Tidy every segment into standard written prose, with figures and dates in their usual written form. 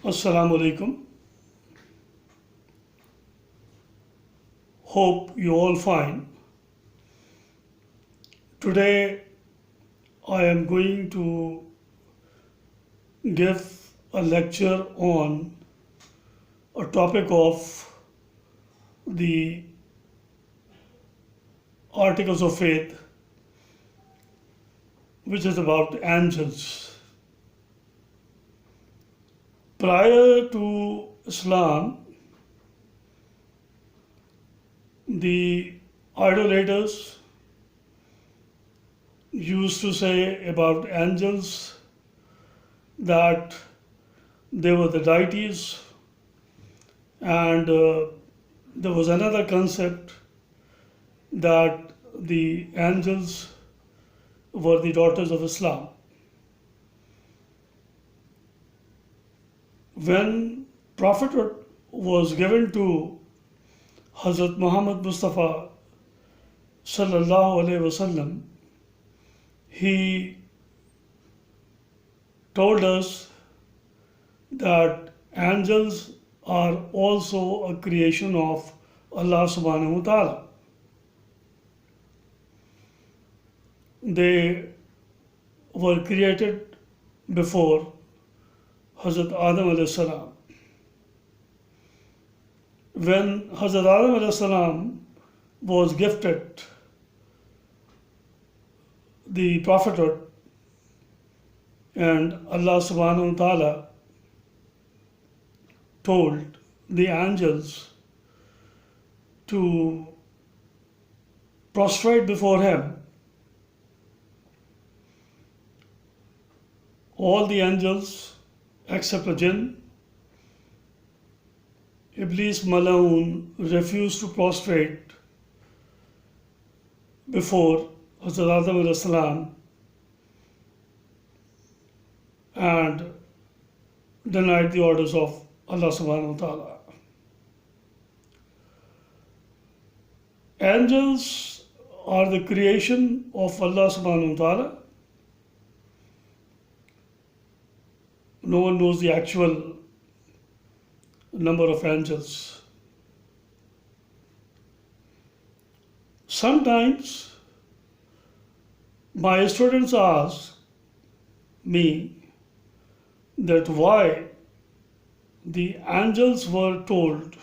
Assalamu alaikum. Hope you all fine. Today I am going to give a lecture on a topic of the Articles of Faith, which is about angels. Prior to Islam, the idolaters used to say about angels that they were the deities, and there was another concept that the angels were the daughters of Islam. When prophethood was given to Hazrat Muhammad Mustafa sallallahu alaihi wasallam, he told us that angels are also a creation of Allah subhanahu wa ta'ala. They were created before Hazrat Adam alayhi salam. When Hazrat Adam alayhi salam was gifted the prophethood, and Allah subhanahu wa ta'ala told the angels to prostrate before him, all the angels except a jinn, Iblis Malaun, refused to prostrate before Hazrat Adam alayhi salam and denied the orders of Allah subhanahu wa ta'ala. Angels are the creation of Allah subhanahu wa ta'ala. No one knows the actual number of angels. Sometimes my students ask me that why the angels were told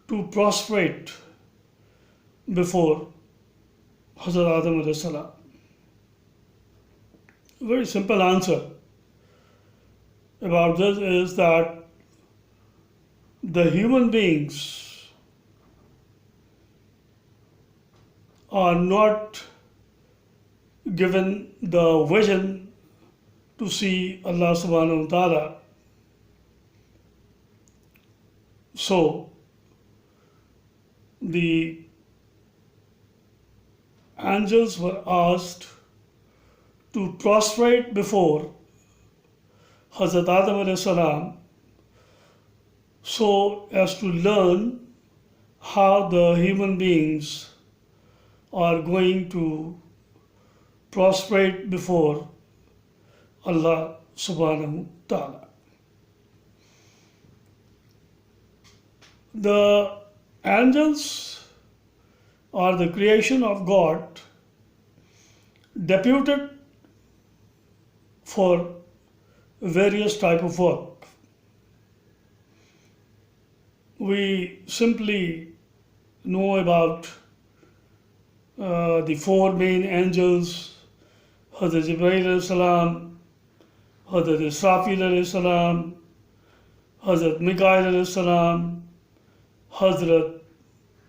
to prostrate before Hazrat Adam alayhi salam. Very simple answer about this is that the human beings are not given the vision to see Allah subhanahu wa ta'ala. So the angels were asked to prostrate before Hazrat Adam alayhi salam so as to learn how the human beings are going to prostrate before Allah subhanahu wa ta'ala. The angels are the creation of God deputed for various type of work. We simply know about the four main angels, Hazrat Jibreel alayhi salam, Hazrat Israfil alayhi salam, Hazrat Mikael alayhi salam, Hazrat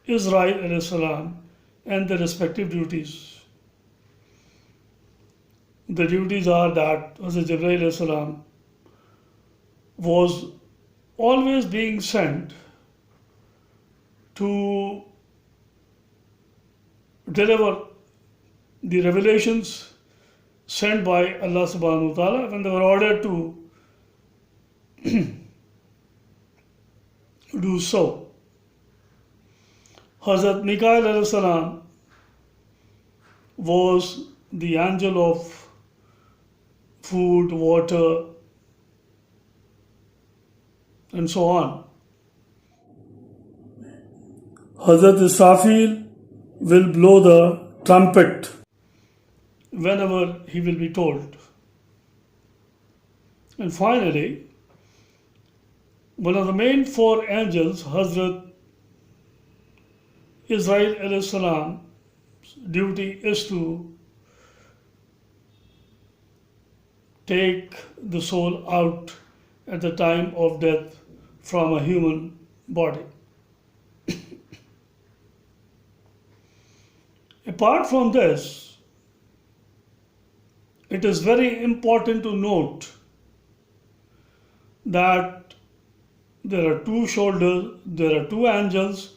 Israel alayhi salam, and the respective duties. The duties are that Hazrat Jibreel alayhi salam was always being sent to deliver the revelations sent by Allah subhanahu wa ta'ala when they were ordered to do so. Hazrat Mikael alayhi salam was the angel of food, water, and so on. Hazrat Israfil will blow the trumpet whenever he will be told. And finally, one of the main four angels, Hazrat Israel alayhi salam, duty is to take the soul out at the time of death from a human body. Apart from this, it is very important to note that there are two angels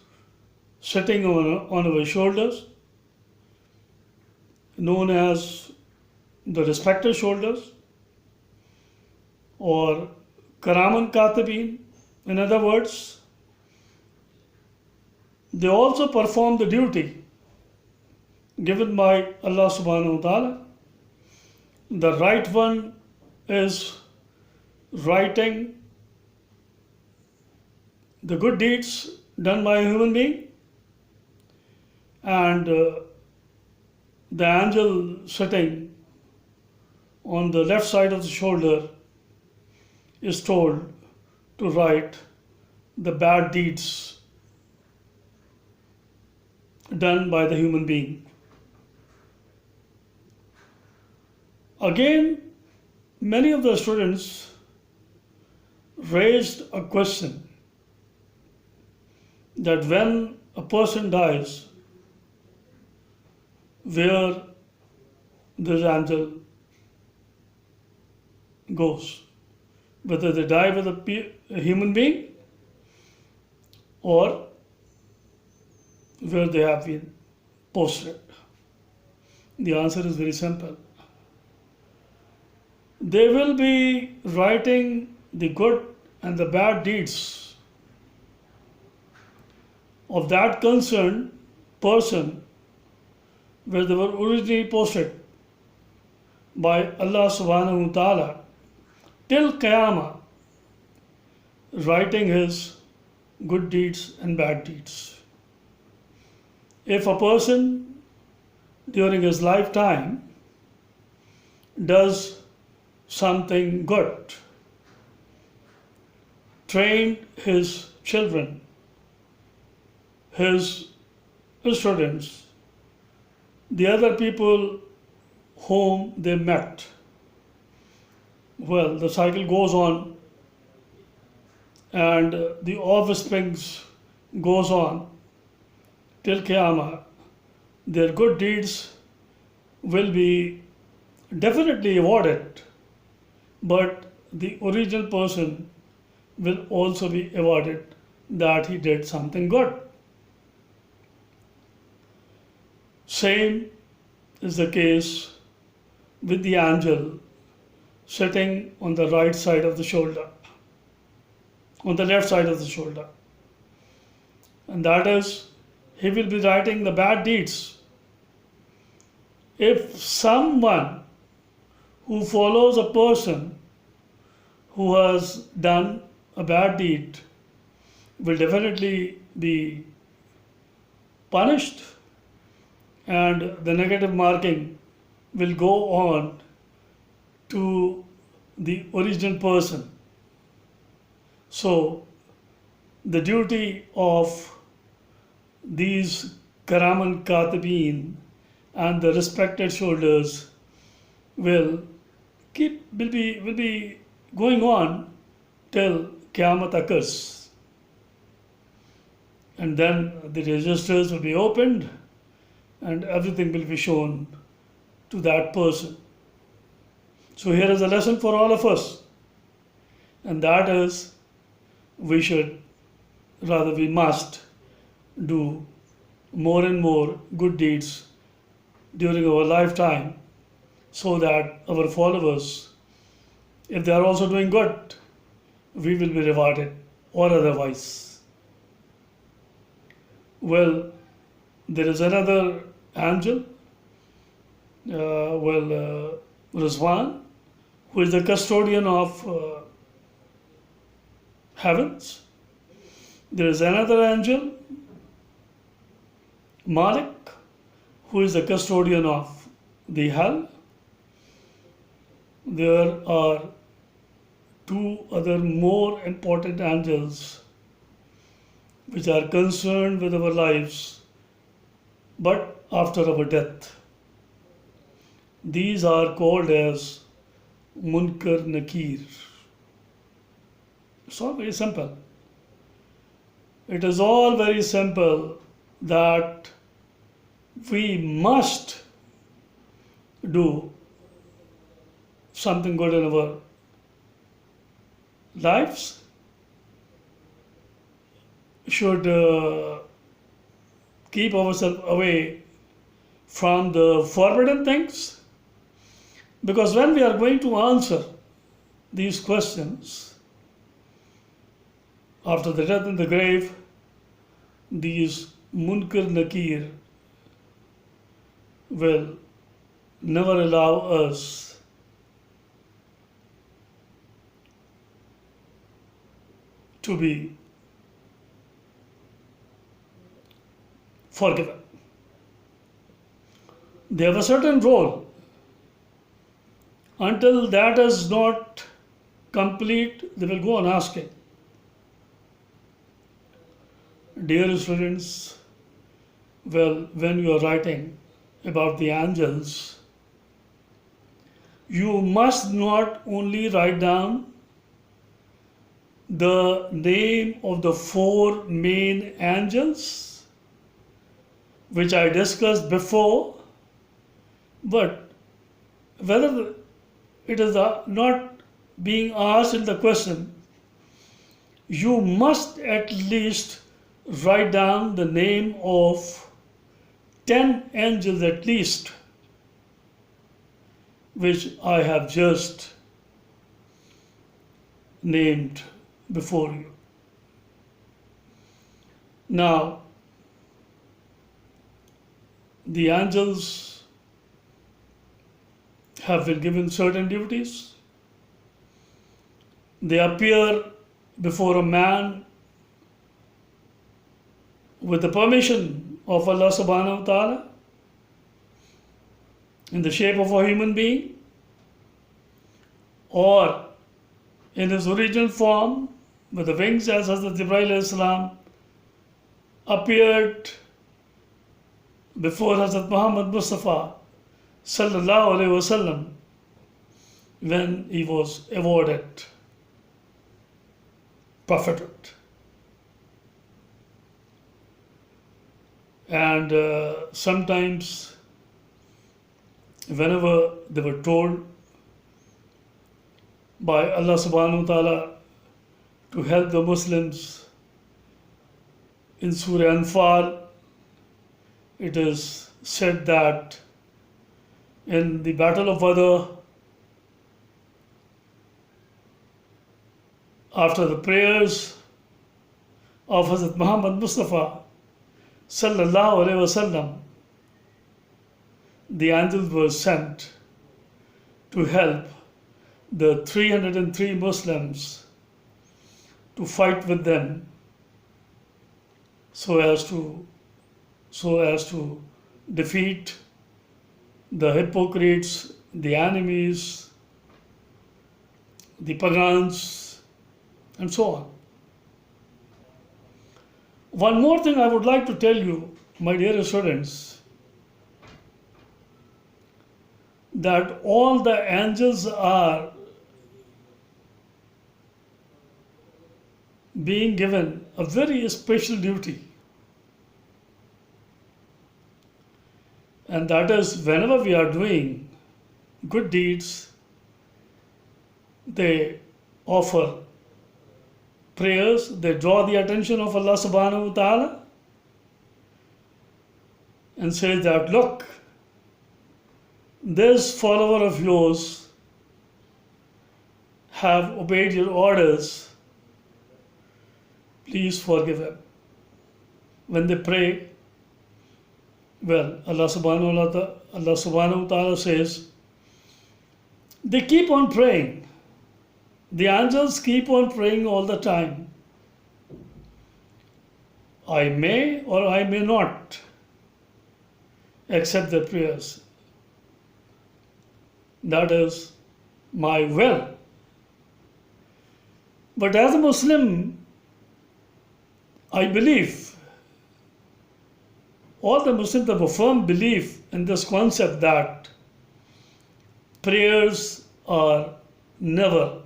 sitting on our shoulders, known as the respected shoulders or Karaman Katibin. In other words, they also perform the duty given by Allah subhanahu wa ta'ala. The right one is writing the good deeds done by a human being, and the angel sitting on the left side of the shoulder is told to write the bad deeds done by the human being. Again, many of the students raised a question that when a person dies, where this angel goes, whether they die with a human being or where they have been posted. The answer is very simple. They will be writing the good and the bad deeds of that concerned person where they were originally posted by Allah subhanahu wa ta'ala till Qiyamah, writing his good deeds and bad deeds. If a person during his lifetime does something good, trained his children, his students, the other people whom they met, well, the cycle goes on and the offsprings goes on till Qiyamah. Their good deeds will be definitely awarded, but the original person will also be awarded that he did something good. Same is the case with the angel sitting on the right side of the shoulder, on the left side of the shoulder. And that is, he will be writing the bad deeds. If someone who follows a person who has done a bad deed will definitely be punished, and the negative marking will go on to the original person. So, the duty of these Karaman Katibin and the respected shoulders will be going on till Qiyamah occurs. And then the registers will be opened and everything will be shown to that person. So here is a lesson for all of us, and that is we must do more and more good deeds during our lifetime so that our followers, if they are also doing good, we will be rewarded or otherwise. Well, there is another angel, Rizwan, who is the custodian of heavens. There is another angel, Malik, who is the custodian of the hell. There are two other more important angels which are concerned with our lives, but after our death. These are called as Munkar Nakir. It's all very simple. It is all very simple that we must do something good in our lives, should keep ourselves away from the forbidden things, because when we are going to answer these questions after the death in the grave, these Munkar Nakir will never allow us to be forgiven. They have a certain role. Until that is not complete, they will go on asking. Dear students, well, when you are writing about the angels, you must not only write down the name of the four main angels, which I discussed before, but whether it is not being asked in the question, you must at least write down the name of 10 angels at least, which I have just named before you. Now, the angels have been given certain duties. They appear before a man with the permission of Allah subhanahu wa ta'ala in the shape of a human being, or in his original form with the wings, as Hazrat Jibreel alayhi salam appeared before Hazrat Muhammad Mustafa sallallahu alayhi wasallam when he was awarded prophethood. And sometimes whenever they were told by Allah subhanahu wa ta'ala to help the Muslims in Surah Anfal, it is said that in the Battle of Badr, after the prayers of Hazrat Muhammad Mustafa sallallahu alaihi wasallam, the angels were sent to help the 303 Muslims to fight with them so as to defeat the hypocrites, the enemies, the pagans, and so on. One more thing I would like to tell you, my dear students, that all the angels are being given a very special duty. And that is, whenever we are doing good deeds, they offer prayers, they draw the attention of Allah subhanahu wa ta'ala and say that, look, this follower of yours have obeyed your orders, please forgive him. When they pray, well, Allah subhanahu wa ta'ala says, they keep on praying. The angels keep on praying all the time. I may or I may not accept their prayers. That is my will. But as a Muslim, I believe, all the Muslims have a firm belief in this concept that prayers are never,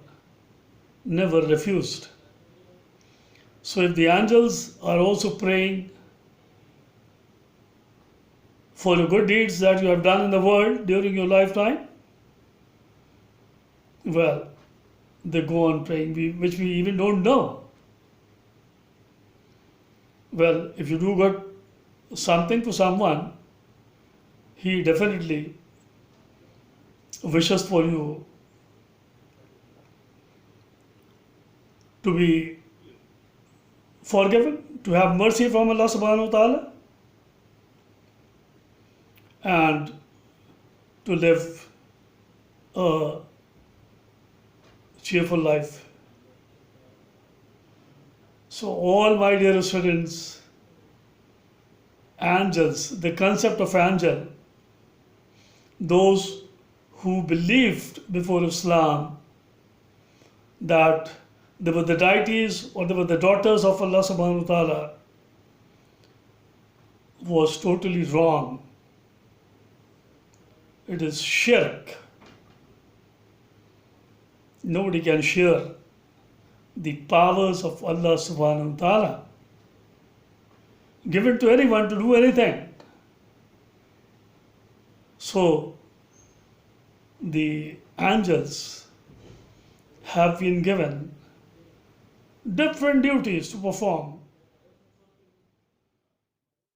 never refused. So if the angels are also praying for the good deeds that you have done in the world during your lifetime, well, they go on praying, which we even don't know. Well, if you do good something to someone, he definitely wishes for you to be forgiven, to have mercy from Allah subhanahu wa ta'ala, and to live a cheerful life. So, all my dear students, angels, the concept of angel, those who believed before Islam that they were the deities or they were the daughters of Allah subhanahu wa ta'ala, was totally wrong. It is shirk. Nobody can share the powers of Allah subhanahu wa ta'ala given to anyone to do anything. So the angels have been given different duties to perform.